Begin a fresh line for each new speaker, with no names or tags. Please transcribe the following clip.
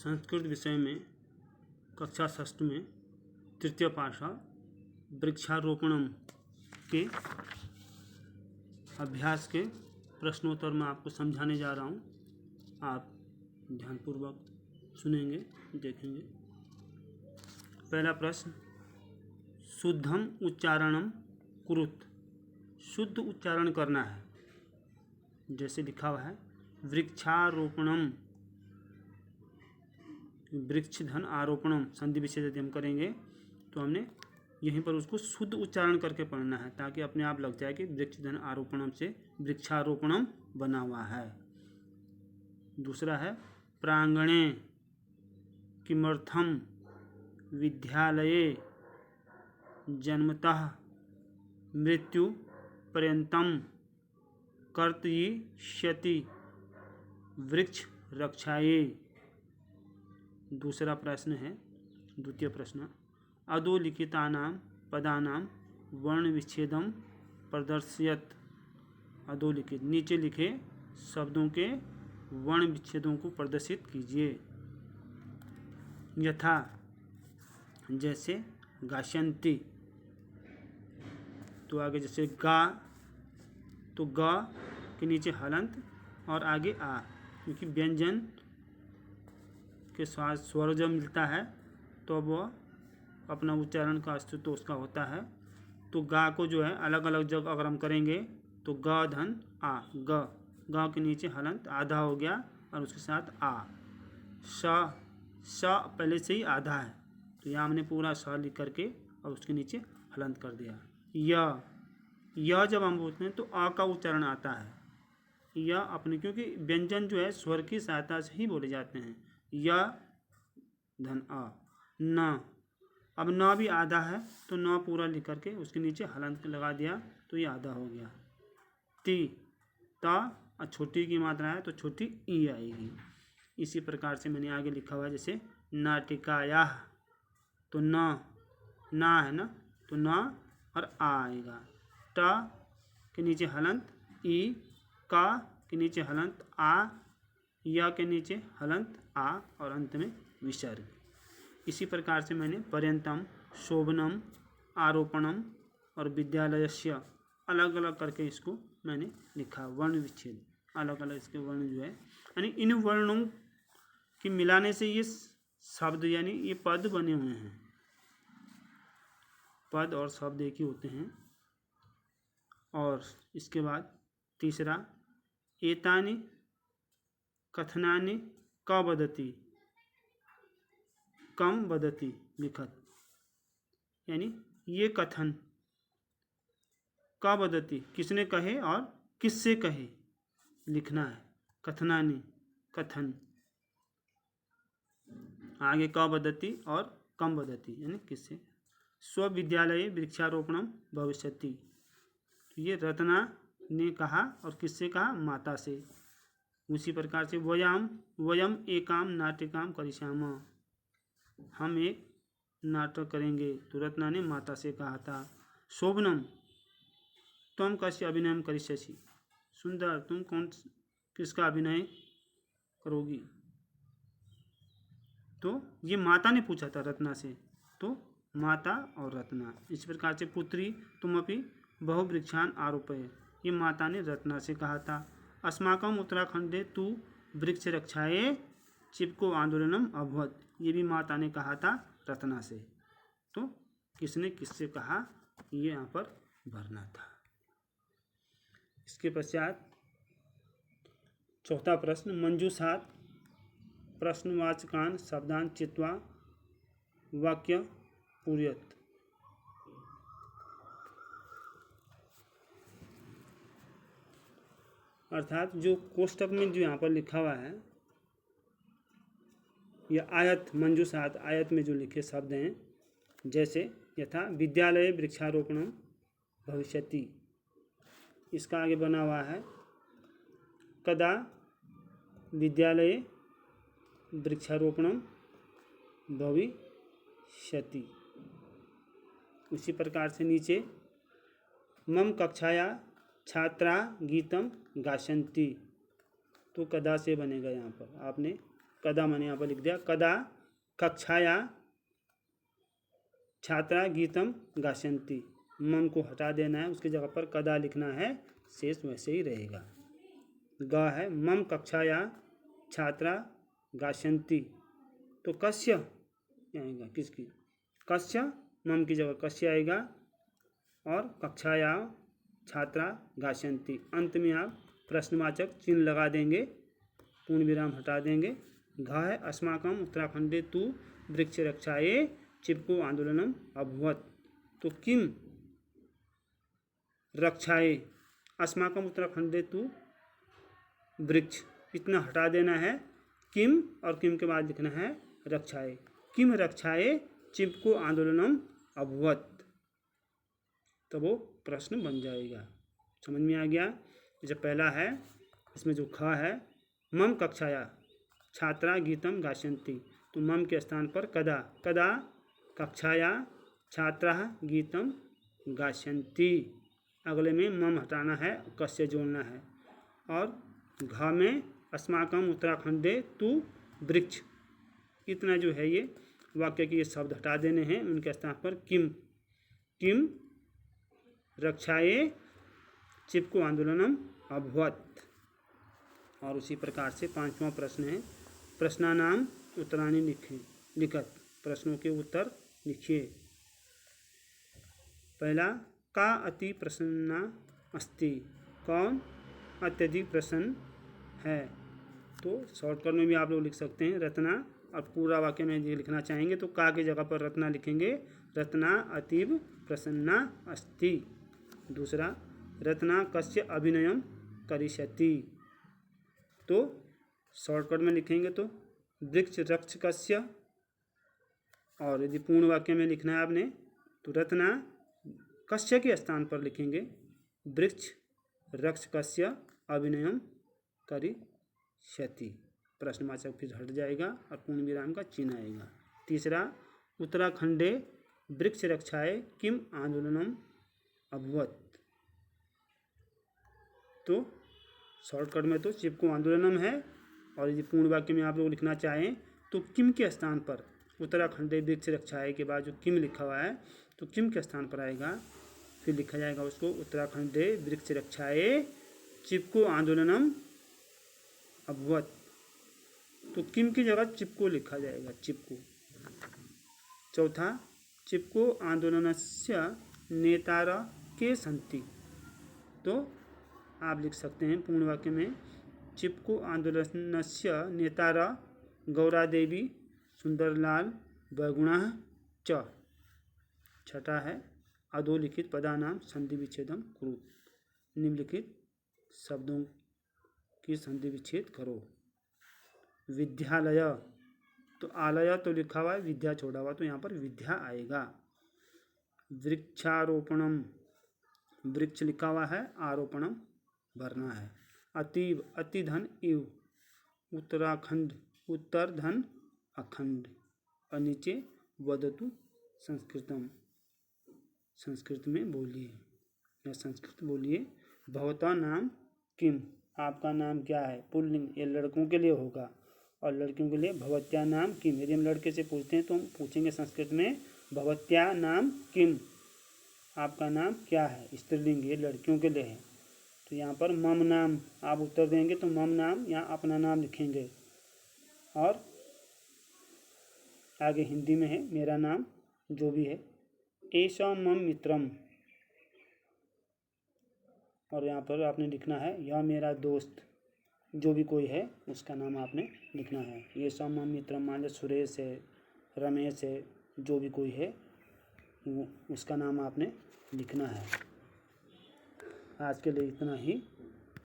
संस्कृत विषय में कक्षा 6 में तृतीय पाठा वृक्षारोपणम के अभ्यास के प्रश्नोत्तर में आपको समझाने जा रहा हूँ। आप ध्यानपूर्वक सुनेंगे, देखेंगे। पहला प्रश्न, शुद्धम उच्चारणम कुरुत। शुद्ध उच्चारण करना है। जैसे लिखा हुआ है वृक्षारोपणम, वृक्ष धन आरोपणम, संधि विशेष यदि हम करेंगे तो हमने यहीं पर उसको शुद्ध उच्चारण करके पढ़ना है, ताकि अपने आप लग जाए कि वृक्ष धन आरोपणम से वृक्षारोपणम बना हुआ है। दूसरा है प्रांगणे किमर्थम विद्यालये जन्मतः मृत्यु पर्यंतम कर्तयिष्यति वृक्ष रक्षायै। दूसरा प्रश्न है, द्वितीय प्रश्न, अधोलिखितानां पदानां वर्ण विच्छेदम प्रदर्शयत। अधोलिखित, नीचे लिखे शब्दों के वर्ण विच्छेदों को प्रदर्शित कीजिए। यथा, जैसे गाशंती, तो आगे जैसे गा, तो ग के नीचे हलंत और आगे आ, क्योंकि व्यंजन के साथ स्वर जब मिलता है तो वह अपना उच्चारण का अस्तित्व उसका होता है। तो गा को जो है अलग अलग जगह अगर हम करेंगे तो ग धन आ, ग के नीचे हलंत आधा हो गया और उसके साथ आ। स पहले से ही आधा है, तो यहाँ हमने पूरा स लिख करके और उसके नीचे हलंत कर दिया। यह जब हम बोलते हैं तो आ का उच्चारण आता है। यह अपने, क्योंकि व्यंजन जो है स्वर की सहायता से ही बोले जाते हैं। य धन आ। न, अब न भी आधा है तो न पूरा लिख करके उसके नीचे हलंत लगा दिया तो ये आधा हो गया। ती, ता छोटी की मात्रा है तो छोटी ई आएगी। इसी प्रकार से मैंने आगे लिखा हुआ है, जैसे नाटिकाया, तो ना है ना, तो न और आ आएगा। ट के नीचे हलंत, ई, का के नीचे हलंत, आ, या के नीचे हलंत, आ और अंत में विसर्ग। इसी प्रकार से मैंने पर्यंतम, शोभनम, आरोपणम और विद्यालयस्य अलग अलग करके इसको मैंने लिखा। वर्ण विच्छेद अलग अलग इसके वर्ण जो है, यानी इन वर्णों की मिलाने से ये शब्द यानी ये पद बने हुए हैं। पद और शब्द एक ही होते हैं। और इसके बाद तीसरा, एतानि कथनानि क वदति, कम वदति लिखत, यानी ये कथन क वदति किसने कहे और किससे कहे लिखना है। कथनानि कथन, आगे क वदति और कम वदति यानी किससे। स्वविद्यालये वृक्षारोपणम भविष्यति, ये रत्ना ने कहा और किससे कहा, माता से। उसी प्रकार से वयम एकाम नाटिकाम करिष्यामः, हम एक नाटक करेंगे, तो रत्ना ने माता से कहा था। शोभनम, तुम कस्य अभिनय करिष्यसि, सुंदर तुम किसका अभिनय करोगी। तो ये माता ने पूछा था रत्ना से, तो माता और रत्ना। इस प्रकार से पुत्री तुम अपनी बहुवृक्षान आरोपय, ये माता ने रत्ना से कहा था। अस्माकम उत्तराखंडे तू वृक्ष रक्षाये चिपको आंदोलनम अभवत, ये भी माता ने कहा था रत्ना से। तो किसने किससे कहा, ये यहाँ पर भरना था। इसके पश्चात चौथा प्रश्न, मंजूषात प्रश्नवाचकान शब्दान चित्वा वाक्य पूर्यत। अर्थात जो कोष्टक में जो यहाँ पर लिखा हुआ है, यह आयत मंजूषात, आयत में जो लिखे शब्द हैं, जैसे यथा विद्यालय वृक्षारोपणम भविष्यति, इसका आगे बना हुआ है कदा विद्यालये वृक्षारोपणम भविष्यति। उसी प्रकार से नीचे मम कक्षाया छात्रा गीतम गाशंती, तो कदा से बनेगा। यहाँ पर आपने कदा मैंने यहाँ पर लिख दिया, कदा कक्षाया छात्रा गीतम गायन्ति, मम को हटा देना है, उसकी जगह पर कदा लिखना है, शेष वैसे ही रहेगा। ग है मम कक्षाया छात्रा गायन्ति, तो कस्य आएगा, किसकी, कस्य, मम की जगह कस्य आएगा और कक्षाया छात्रा गायन्ति। अंत में आप प्रश्नवाचक चिन्ह लगा देंगे, पूर्ण विराम हटा देंगे। घ है अस्माकम उत्तराखंडे तु वृक्ष रक्षाये चिपको आंदोलनम अभवत, तो किम रक्षाये, अस्माकम उत्तराखंडे तु वृक्ष, इतना हटा देना है, किम और किम के बाद लिखना है रक्षाये, किम रक्षाये चिपको आंदोलनम अभवत, तो वो प्रश्न बन जाएगा। समझ में आ गया। जैसे पहला है, इसमें जो ख है, मम कक्षाया छात्रा गीतम गायन्ति, तो मम के स्थान पर कदा, कदा कक्षाया छात्रा गीतम गायन्ति, अगले में मम हटाना है, कस्य जोड़ना है। और घ में अस्माकम उत्तराखंडे तु वृक्ष, इतना जो है ये वाक्य के ये शब्द हटा देने हैं, उनके स्थान पर किम, किम रक्षाये चिपको आंदोलनम अभवत। और उसी प्रकार से पांचवा प्रश्न है, प्रश्नानाम उत्तराणि लिखत, प्रश्नों के उत्तर लिखिए। पहला, का अति प्रसन्ना अस्ति, कौन अत्यधिक प्रसन्न है, तो शॉर्टकट में भी आप लोग लिख सकते हैं रत्ना, और पूरा वाक्य में ये लिखना चाहेंगे तो का की जगह पर रत्ना लिखेंगे, रत्ना अतीव प्रसन्ना अस्ति। दूसरा, रत्ना कस्य अभिनयम करिष्यति, तो शॉर्टकट में लिखेंगे तो वृक्ष रक्ष कस्य, और यदि पूर्ण वाक्य में लिखना है आपने तो रत्ना कस्य के स्थान पर लिखेंगे वृक्ष रक्ष कस्य अभिनयम करिष्यति, प्रश्नवाचक फिर हट जाएगा और पूर्ण विराम का चिन्ह आएगा। तीसरा, उत्तराखंडे वृक्ष रक्षाये किम आंदोलनम अभवत, तो शॉर्टकट में तो चिपको आंदोलनम है, और यदि पूर्ण वाक्य में आप लोग लिखना चाहें तो किम के स्थान पर, उत्तराखंडे वृक्ष रक्षाये के बाद जो किम लिखा हुआ है तो किम के स्थान पर आएगा, फिर लिखा जाएगा उसको उत्तराखंडे वृक्ष रक्षाये चिपको आंदोलनम अभवत, तो किम की जगह चिपको लिखा जाएगा, चिपको। चौथा, चिपको आंदोलनस्य नेतारः के सन्ति, तो आप लिख सकते हैं पूर्ण वाक्य में चिपको आंदोलनस्य नेतारः गौरादेवी सुंदरलाल बैगुणः च। छठा है, अधोलिखित पदानाम संधि विच्छेदम कुरु, निम्नलिखित शब्दों की संधि विच्छेद करो। विद्यालय, तो आलय तो लिखा हुआ है, विद्या छोड़ा हुआ तो यहाँ पर विद्या आएगा। वृक्षारोपणम, वृक्ष लिखा हुआ है, आरोपणम भरना है। अतीव, अति धन इव, उत्तराखंड उत्तर धन अखंड, और नीचे वदतु संस्कृतम, संस्कृत में बोलिए या संस्कृत बोलिए। भवता नाम किम, आपका नाम क्या है, पुल्लिंग, ये लड़कों के लिए होगा, और लड़कियों के लिए भवत्या नाम किम। यदि हम लड़के से पूछते हैं तो हम पूछेंगे संस्कृत में भवत्या नाम किम, आपका नाम क्या है, स्त्रीलिंग, ये लड़कियों के लिए है। तो यहाँ पर मम नाम आप उत्तर देंगे तो मम नाम, यहाँ अपना नाम लिखेंगे, और आगे हिंदी में है मेरा नाम जो भी है, एषा मम मित्रम, और यहाँ पर आपने लिखना है यह मेरा दोस्त, जो भी कोई है उसका नाम आपने लिखना है। ये सब मम मित्रम, मान लो सुरेश है, रमेश है, जो भी कोई है उसका नाम आपने लिखना है। आज के लिए इतना ही।